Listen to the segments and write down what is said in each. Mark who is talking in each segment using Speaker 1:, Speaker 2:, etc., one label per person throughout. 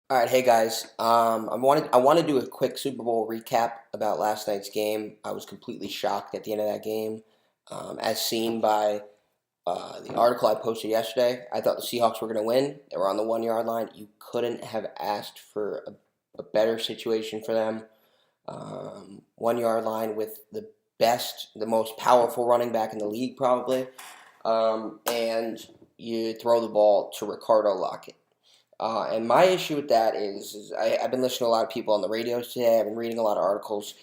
Speaker 1: All right, hey guys. I want to do a quick Super Bowl recap about last night's game. I was completely shocked at the end of that game, as seen by the article I posted yesterday. I thought the Seahawks were going to win. They were on the 1 yard line. You couldn't have asked for a better situation for them. 1 yard line with the most powerful running back in the league, probably, and you throw the ball to Ricardo Lockett. And my issue with that is I've been listening to a lot of people on the radios today. I've been reading a lot of articles.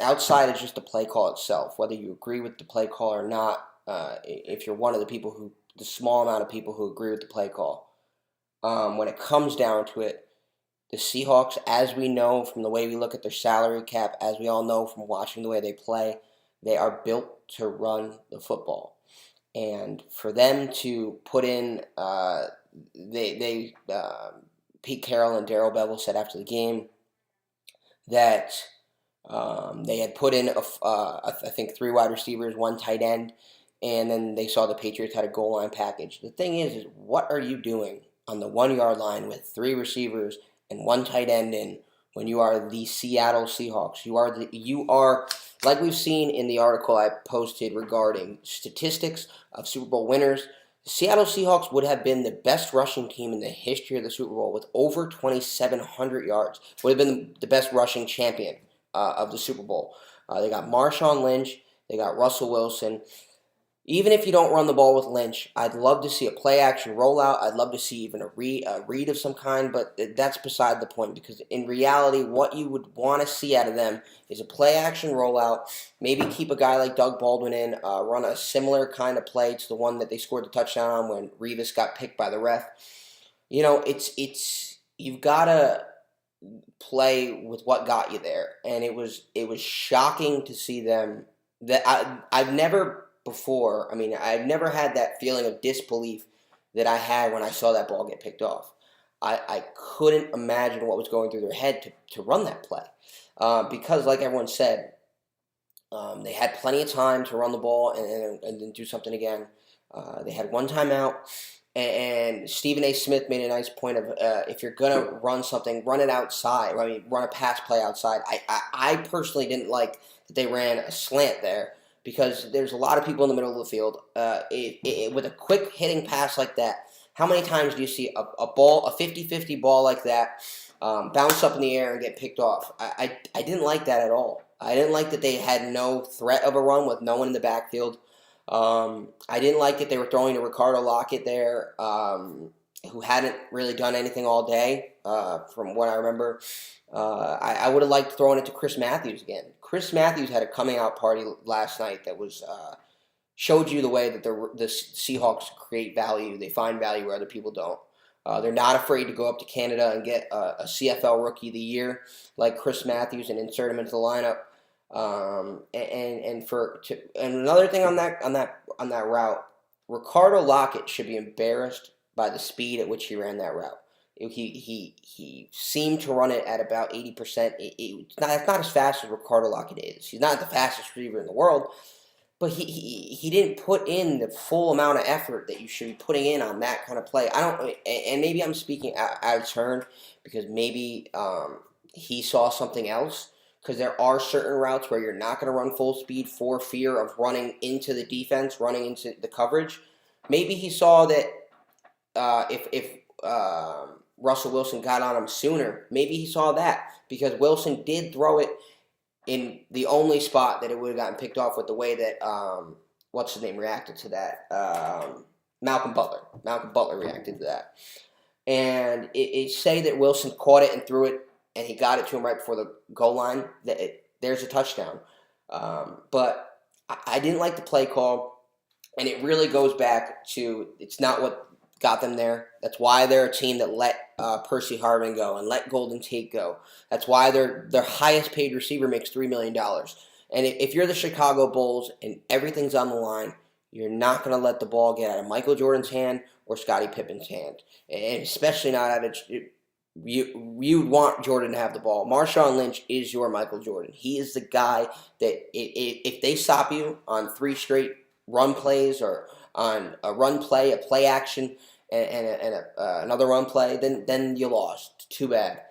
Speaker 1: Outside is just the play call itself, whether you agree with the play call or not. If you're one of the small amount of people who agree with the play call, when it comes down to it, the Seahawks, as we know from the way we look at their salary cap, as we all know from watching the way they play, they are built to run the football. And for them to put in, Pete Carroll and Darrell Bevel said after the game that they had put in, I think, three wide receivers, one tight end, and then they saw the Patriots had a goal line package. The thing is what are you doing on the 1 yard line with three receivers and one tight end in when you are the Seattle Seahawks? You are like we've seen in the article I posted regarding statistics of Super Bowl winners. The Seattle Seahawks would have been the best rushing team in the history of the Super Bowl with over 2,700 yards. Would have been the best rushing champion of the Super Bowl. They got Marshawn Lynch. They got Russell Wilson. Even if you don't run the ball with Lynch, I'd love to see a play action rollout. I'd love to see even a read of some kind, but that's beside the point because in reality, what you would want to see out of them is a play action rollout. Maybe keep a guy like Doug Baldwin in, run a similar kind of play to the one that they scored the touchdown on when Revis got picked by the ref. It's you've got to play with what got you there, and it was shocking to see them. That I've never before. I mean, I've never had that feeling of disbelief that I had when I saw that ball get picked off. I couldn't imagine what was going through their head to run that play. Because, like everyone said, they had plenty of time to run the ball and then do something again. They had one timeout, and Stephen A. Smith made a nice point of if you're going to run something, run it outside. I mean, run a pass play outside. I personally didn't like that they ran a slant there because there's a lot of people in the middle of the field. With a quick hitting pass like that, how many times do you see a ball, a 50-50 ball like that, bounce up in the air and get picked off? I didn't like that at all. I didn't like that they had no threat of a run with no one in the backfield. I didn't like that they were throwing to Ricardo Lockett there, who hadn't really done anything all day, from what I remember. I would have liked throwing it to Chris Matthews again. Chris Matthews had a coming out party last night that was showed you the way that the Seahawks create value. They find value where other people don't. They're not afraid to go up to Canada and get a CFL Rookie of the Year like Chris Matthews and insert him into the lineup. And another thing on that route, Ricardo Lockett should be embarrassed by the speed at which he ran that route. He seemed to run it at about 80%. It's not as fast as Ricardo Lockett is. He's not the fastest receiver in the world, but he didn't put in the full amount of effort that you should be putting in on that kind of play. And maybe I'm speaking out of turn because maybe he saw something else. Because there are certain routes where you're not going to run full speed for fear of running into the defense, running into the coverage. Maybe he saw that if Russell Wilson got on him sooner, maybe he saw that because Wilson did throw it in the only spot that it would have gotten picked off with the way that what's his name reacted to that. Malcolm Butler. Malcolm Butler reacted to that, and it say that Wilson caught it and threw it and he got it to him right before the goal line, there's a touchdown. But I didn't like the play call, and it really goes back to it's not what got them there. That's why they're a team that let Percy Harvin go and let Golden Tate go. That's why their highest paid receiver makes $3 million. And if you're the Chicago Bulls and everything's on the line, you're not going to let the ball get out of Michael Jordan's hand or Scottie Pippen's hand, and especially not out of you want Jordan to have the ball. Marshawn Lynch is your Michael Jordan. He is the guy that if they stop you on three straight run plays or on a run play, a play action, another run play, then you lost. Too bad.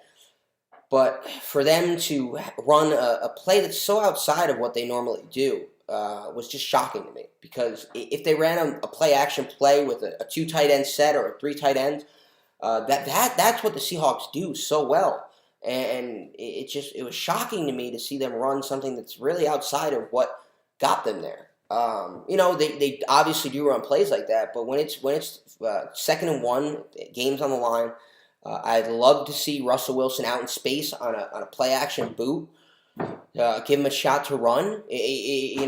Speaker 1: But for them to run a play that's so outside of what they normally do was just shocking to me. Because if they ran a play action play with a two tight end set or a three tight ends, that's what the Seahawks do so well. And it was shocking to me to see them run something that's really outside of what got them there. They obviously do run plays like that, but when it's 2nd and 1, games on the line, I'd love to see Russell Wilson out in space on a play action boot. Give him a shot to run. It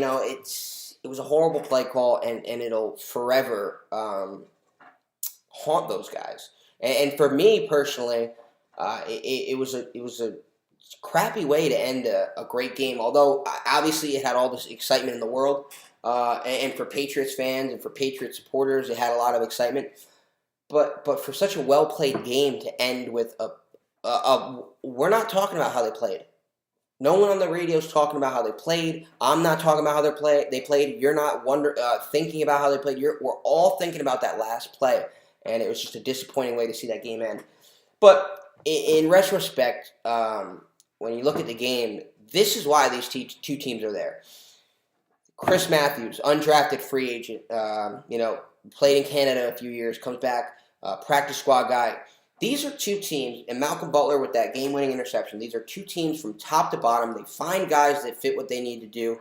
Speaker 1: was a horrible play call, and it'll forever haunt those guys. And for me personally, it was a crappy way to end a great game. Although obviously it had all this excitement in the world, and for Patriots fans and for Patriots supporters, it had a lot of excitement. But for such a well played game to end with we're not talking about how they played. No one on the radio is talking about how they played. I'm not talking about how they played. You're not thinking about how they played. We're all thinking about that last play, and it was just a disappointing way to see that game end. But in retrospect, when you look at the game, this is why these two teams are there. Chris Matthews, undrafted free agent, played in Canada a few years, comes back, practice squad guy. These are two teams, and Malcolm Butler with that game-winning interception, these are two teams from top to bottom. They find guys that fit what they need to do.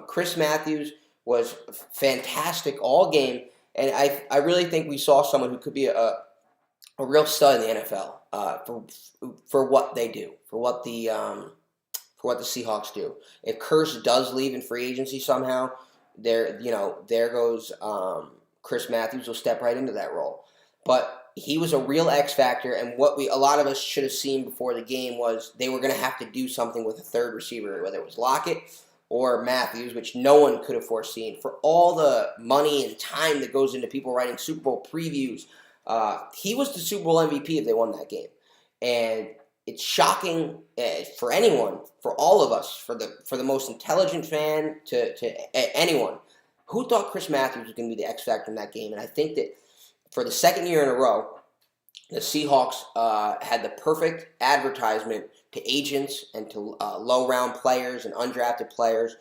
Speaker 1: Chris Matthews was fantastic all game, and I really think we saw someone who could be a real stud in the NFL for what they do, for what the Seahawks do. If Kearse does leave in free agency somehow, there goes Chris Matthews will step right into that role. But he was a real X factor, and what a lot of us should have seen before the game was they were going to have to do something with a third receiver, whether it was Lockett or Matthews, which no one could have foreseen. For all the money and time that goes into people writing Super Bowl previews, he was the Super Bowl MVP if they won that game. And it's shocking for anyone, for all of us, for the most intelligent fan, to anyone. Who thought Chris Matthews was going to be the X factor in that game? And I think that for the second year in a row, the Seahawks had the perfect advertisement to agents and to low-round players and undrafted players.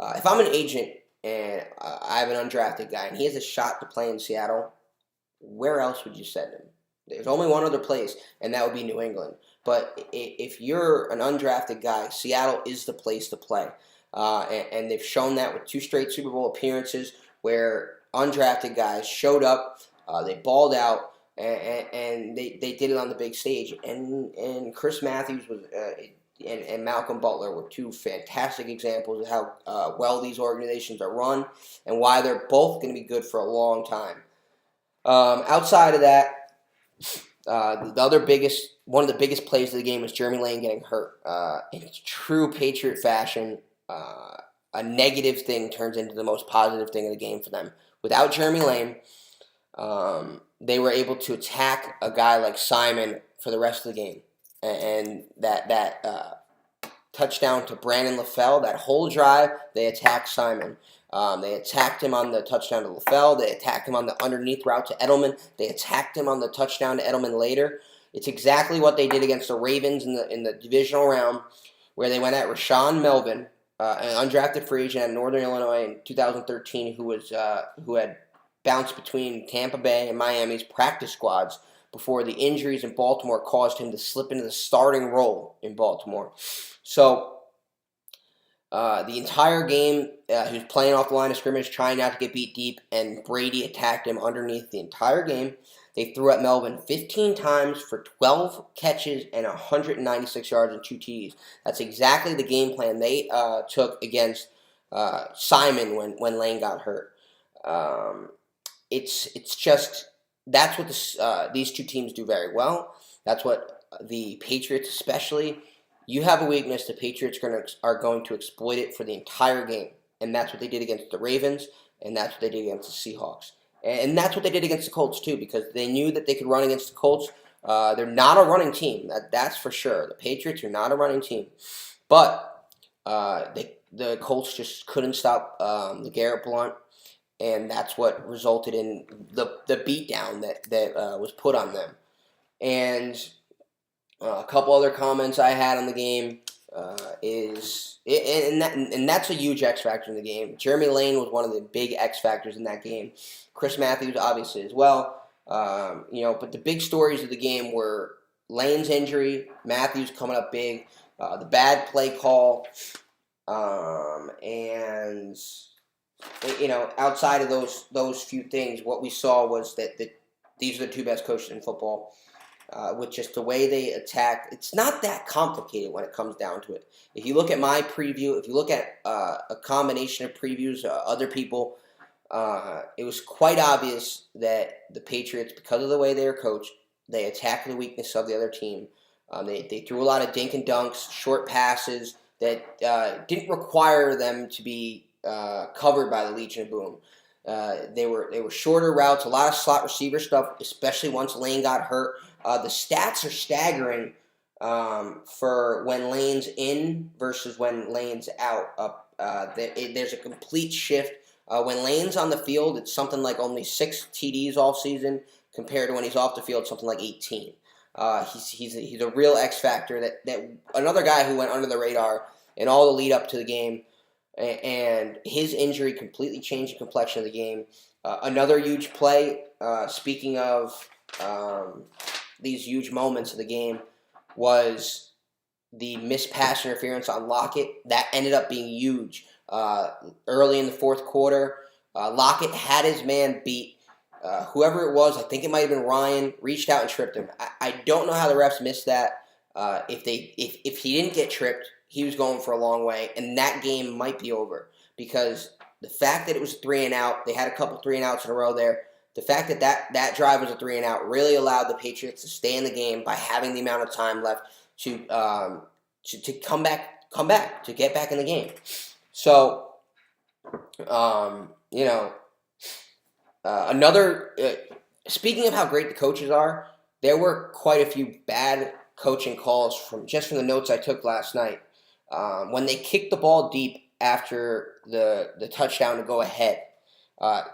Speaker 1: If I'm an agent and I have an undrafted guy and he has a shot to play in Seattle, where else would you send him? There's only one other place, and that would be New England. But if you're an undrafted guy, Seattle is the place to play. And they've shown that with 2 straight Super Bowl appearances where undrafted guys showed up, they balled out, and they did it on the big stage. And Chris Matthews and Malcolm Butler were 2 fantastic examples of how well these organizations are run and why they're both going to be good for a long time. Outside of that, one of the biggest plays of the game was Jeremy Lane getting hurt. In true Patriot fashion, a negative thing turns into the most positive thing of the game for them. Without Jeremy Lane, they were able to attack a guy like Simon for the rest of the game. And that touchdown to Brandon LaFell, that whole drive, they attacked Simon. They attacked him on the touchdown to LaFell. They attacked him on the underneath route to Edelman. They attacked him on the touchdown to Edelman later. It's exactly what they did against the Ravens in the divisional round, where they went at Rashawn Melvin, an undrafted free agent at Northern Illinois in 2013, who had bounced between Tampa Bay and Miami's practice squads before the injuries in Baltimore caused him to slip into the starting role in Baltimore. So the entire game, he was playing off the line of scrimmage, trying not to get beat deep, and Brady attacked him underneath the entire game. They threw at Melvin 15 times for 12 catches and 196 yards and 2 TDs. That's exactly the game plan they took against Simon when Lane got hurt. It's just that's what these two teams do very well. That's what the Patriots especially. You have a weakness, the Patriots are going to exploit it for the entire game. And that's what they did against the Ravens, and that's what they did against the Seahawks. And that's what they did against the Colts, too, because they knew that they could run against the Colts. They're not a running team, that's for sure. The Patriots are not a running team. But the Colts just couldn't stop LeGarrette Blount. and that's what resulted in the beatdown that was put on them. And a couple other comments I had on the game and that's a huge X factor in the game. Jeremy Lane was one of the big X factors in that game. Chris Matthews obviously as well. But the big stories of the game were Lane's injury, Matthews coming up big, the bad play call, and outside of those few things, what we saw was that these are the two best coaches in football. With just the way they attack, it's not that complicated when it comes down to it. If you look at my preview, if you look at a combination of previews, other people, it was quite obvious that the Patriots, because of the way they are coached, they attack the weakness of the other team. They threw a lot of dink and dunks, short passes that didn't require them to be covered by the Legion of Boom. They were shorter routes, a lot of slot receiver stuff, especially once Lane got hurt. The stats are staggering for when Lane's in versus when Lane's out. There's a complete shift. When Lane's on the field, it's something like only 6 TDs all season, compared to when he's off the field, something like 18. He's a real X factor. That another guy who went under the radar in all the lead up to the game, and his injury completely changed the complexion of the game. Another huge play. Speaking of these huge moments of the game, was the missed pass interference on Lockett. That ended up being huge. Early in the fourth quarter, Lockett had his man beat. Whoever it was, I think it might have been Ryan, reached out and tripped him. I don't know how the refs missed that. If he didn't get tripped, he was going for a long way, and that game might be over, because the fact that it was a 3 and out, they had a couple 3 and outs in a row there. The fact that drive was a 3 and out really allowed the Patriots to stay in the game by having the amount of time left to come back, to get back in the game. So, speaking of how great the coaches are, there were quite a few bad coaching calls from the notes I took last night. When they kicked the ball deep after the touchdown to go ahead.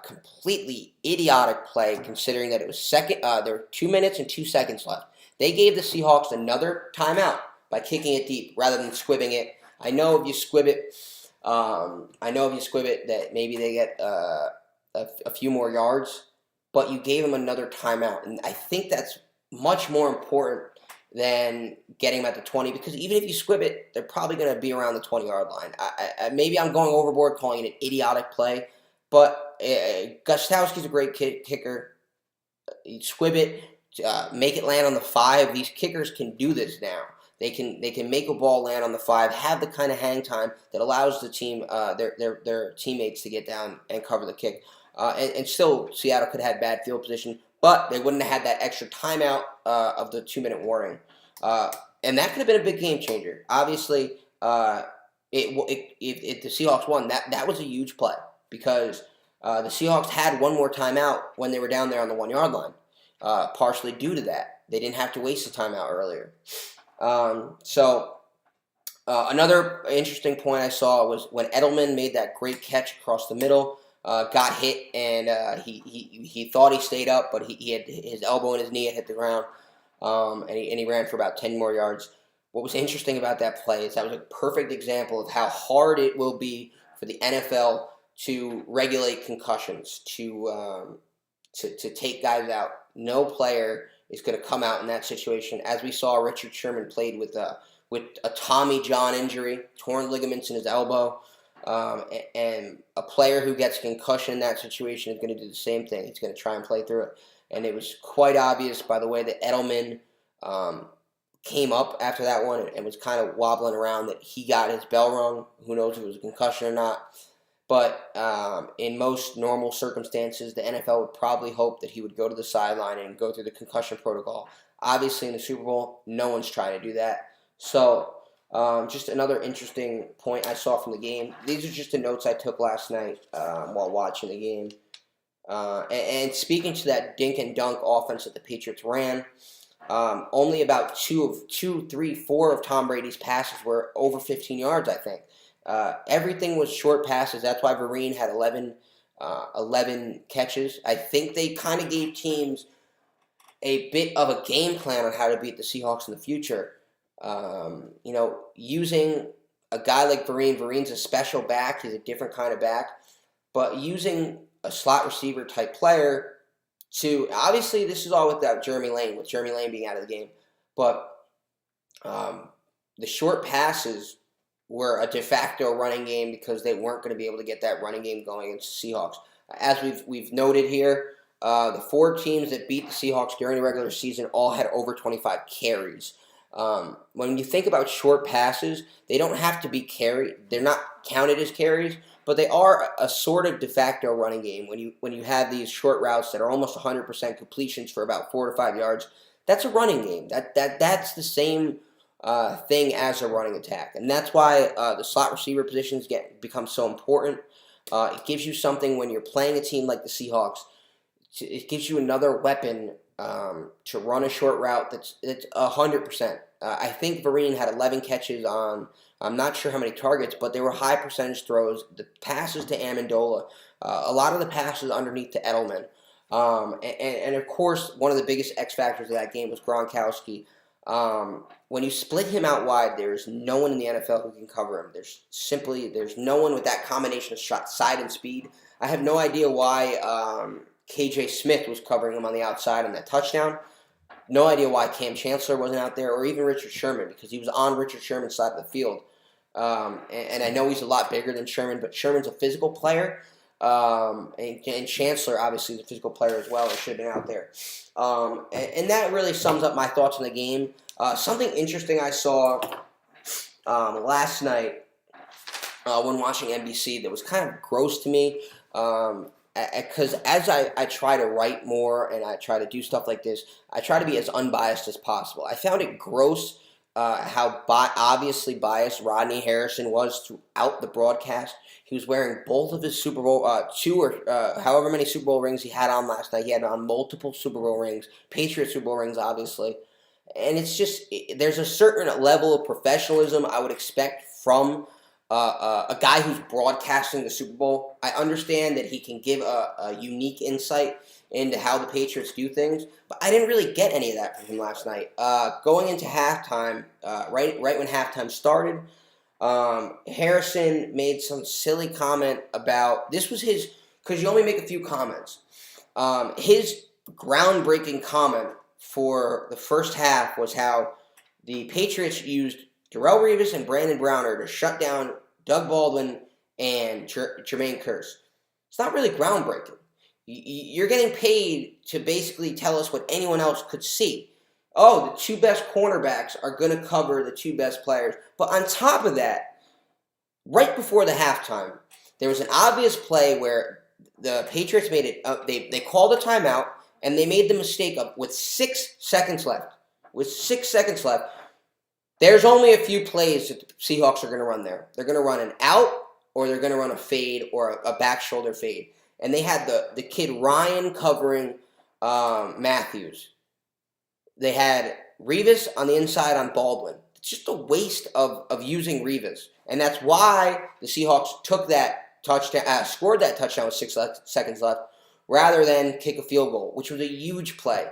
Speaker 1: Completely idiotic play, considering that it was second. There were 2 minutes and 2 seconds left. They gave the Seahawks another timeout by kicking it deep rather than squibbing it. I know if you squib it, that maybe they get a few more yards, but you gave them another timeout, and I think that's much more important than getting them at the 20, because even if you squib it, they're probably going to be around the 20-yard line. Maybe I'm going overboard calling it an idiotic play, but Gostowski's a great kicker. You squib it, make it land on the 5. These kickers can do this now. They can make a ball land on the 5, have the kind of hang time that allows the team, their teammates, to get down and cover the kick. And still, Seattle could have had bad field position, but they wouldn't have had that extra timeout of the 2-minute warning. And that could have been a big game changer. Obviously, if the Seahawks won, that was a huge play, because the Seahawks had one more timeout when they were down there on the 1-yard line, partially due to that. They didn't have to waste a timeout earlier. Another interesting point I saw was when Edelman made that great catch across the middle, got hit, and he thought he stayed up, but he had his elbow and his knee had hit the ground, and he ran for about 10 more yards. What was interesting about that play is that was a perfect example of how hard it will be for the NFL to regulate concussions, to take guys out. No player is going to come out in that situation. As we saw, Richard Sherman played with a Tommy John injury, torn ligaments in his elbow, and a player who gets a concussion in that situation is going to do the same thing. He's going to try and play through it. And it was quite obvious by the way that Edelman came up after that one and was kind of wobbling around that he got his bell rung. Who knows if it was a concussion or not. But in most normal circumstances, the NFL would probably hope that he would go to the sideline and go through the concussion protocol. Obviously, in the Super Bowl, no one's trying to do that. So, just another interesting point I saw from the game. These are just the notes I took last night while watching the game. And speaking to that dink and dunk offense that the Patriots ran, only about 4 of Tom Brady's passes were over 15 yards, I think. Everything was short passes. That's why Vereen had 11 11 catches. I think they kind of gave teams a bit of a game plan on how to beat the Seahawks in the future. Using a guy like Vereen. Vereen's a special back. He's a different kind of back. But using a slot receiver type player to, obviously this is all without Jeremy Lane, with Jeremy Lane being out of the game. But the short passes were a de facto running game because they weren't going to be able to get that running game going against the Seahawks. As we've noted here, the 4 teams that beat the Seahawks during the regular season all had over 25 carries. When you think about short passes, they don't have to be carried. They're not counted as carries, but they are a sort of de facto running game. When you have these short routes that are almost 100% completions for about 4 to 5 yards, that's a running game. That's the same thing as a running attack, and that's why the slot receiver positions become so important. It gives you something when you're playing a team like the Seahawks. It gives you another weapon to run a short route that's 100%. I think Vereen had 11 catches on, I'm not sure how many targets, but they were high percentage throws. The passes to Amendola, a lot of the passes underneath to Edelman. And of course, one of the biggest X factors of that game was Gronkowski. When you split him out wide, there's no one in the NFL who can cover him. There's no one with that combination of shot, side, and speed. I have no idea why KJ Smith was covering him on the outside on that touchdown. No idea why Cam Chancellor wasn't out there, or even Richard Sherman, because he was on Richard Sherman's side of the field. And I know he's a lot bigger than Sherman, but Sherman's a physical player. And Chancellor, obviously, is a physical player as well, and should have been out there. And that really sums up my thoughts on the game. Something interesting I saw last night when watching NBC that was kind of gross to me, because as I try to write more and I try to do stuff like this, I try to be as unbiased as possible. I found it gross how obviously biased Rodney Harrison was throughout the broadcast. He was wearing both of his Super Bowl, 2 or however many Super Bowl rings he had on last night. He had on multiple Super Bowl rings, Patriot Super Bowl rings, obviously. And it's just, there's a certain level of professionalism I would expect from a guy who's broadcasting the Super Bowl. I understand that he can give a unique insight into how the Patriots do things, but I didn't really get any of that from him last night. Going into halftime, right when halftime started, Harrison made some silly comment about, this was his, because you only make a few comments. His groundbreaking comment for the first half was how the Patriots used Darrelle Revis and Brandon Browner to shut down Doug Baldwin and Jermaine Kearse. It's not really groundbreaking. You're getting paid to basically tell us what anyone else could see. Oh, the 2 best cornerbacks are going to cover the 2 best players. But on top of that, right before the halftime, there was an obvious play where the Patriots made it. They called a timeout, and they made the mistake of, with 6 seconds left. With 6 seconds left, there's only a few plays that the Seahawks are going to run there. They're going to run an out, or they're going to run a fade, or a back shoulder fade. And they had the kid Ryan covering Matthews. They had Revis on the inside on Baldwin. It's just a waste of using Revis. And that's why the Seahawks took that touchdown, scored that touchdown with 6 seconds left, rather than kick a field goal, which was a huge play.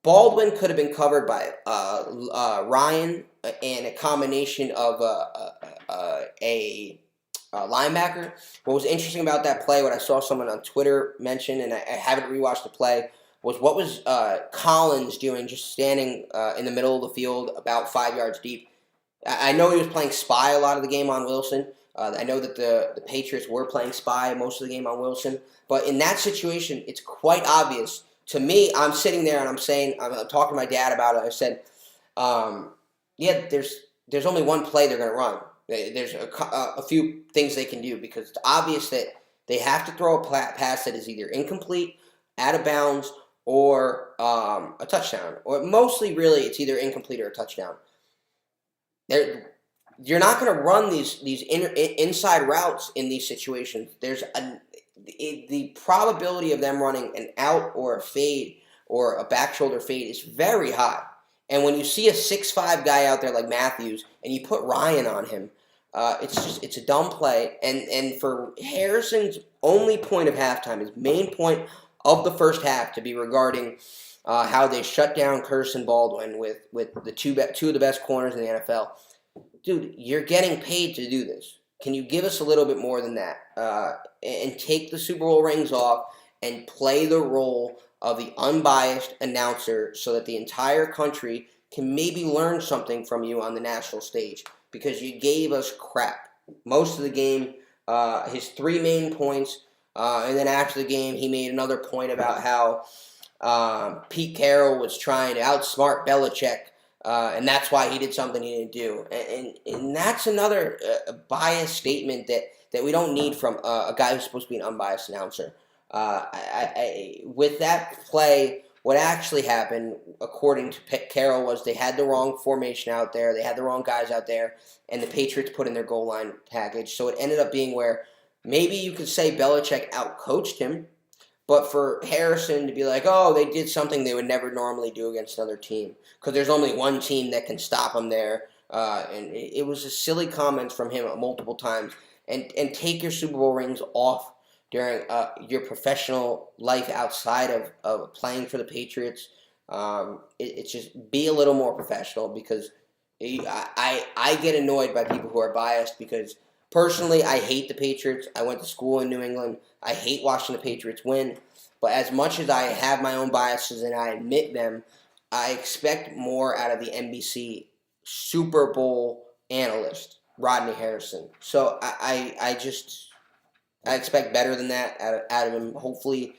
Speaker 1: Baldwin could have been covered by Ryan and a combination of a linebacker. What was interesting about that play, what I saw someone on Twitter mention, and I haven't rewatched the play, was what was Collins doing just standing in the middle of the field about 5 yards deep. I know he was playing spy a lot of the game on Wilson. I know that the Patriots were playing spy most of the game on Wilson. But in that situation, it's quite obvious. To me, I'm sitting there and I'm talking to my dad about it. I said, yeah, there's only one play they're going to run. There's a few things they can do, because it's obvious that they have to throw a pass that is either incomplete, out of bounds, or a touchdown. Or mostly, really, it's either incomplete or a touchdown. You're not going to run these inside routes in these situations. The probability of them running an out or a fade or a back shoulder fade is very high. And when you see a 6'5" guy out there like Matthews, and you put Ryan on him, It's a dumb play, and for Harrison's only point of halftime, his main point of the first half to be regarding how they shut down Curtis Baldwin with the two of the best corners in the NFL. Dude, you're getting paid to do this. Can you give us a little bit more than that and take the Super Bowl rings off and play the role of the unbiased announcer so that the entire country can maybe learn something from you on the national stage? Because you gave us crap most of the game. His three main points, and then after the game, he made another point about how Pete Carroll was trying to outsmart Belichick, and that's why he did something he didn't do. And that's another biased statement that we don't need from a guy who's supposed to be an unbiased announcer. With that play, what actually happened, according to Carroll, was they had the wrong formation out there, they had the wrong guys out there, and the Patriots put in their goal line package. So it ended up being where maybe you could say Belichick outcoached him, but for Harrison to be like, oh, they did something they would never normally do against another team, because there's only one team that can stop them there. And it was a silly comment from him multiple times. And take your Super Bowl rings off during your professional life outside of playing for the Patriots. It's just be a little more professional, because I get annoyed by people who are biased, because personally I hate the Patriots. I went to school in New England. I hate watching the Patriots win. But as much as I have my own biases and I admit them, I expect more out of the NBC Super Bowl analyst, Rodney Harrison. So I expect better than that out of him. Hopefully,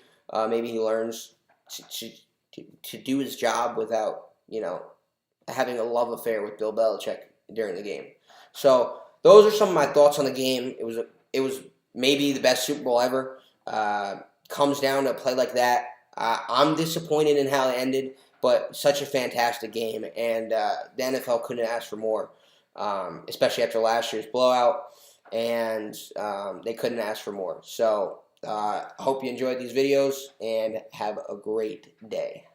Speaker 1: maybe he learns to do his job without, having a love affair with Bill Belichick during the game. So those are some of my thoughts on the game. It was maybe the best Super Bowl ever. Comes down to a play like that. I'm disappointed in how it ended, but such a fantastic game, and the NFL couldn't ask for more, especially after last year's blowout, and they couldn't ask for more. So I hope you enjoyed these videos, and have a great day.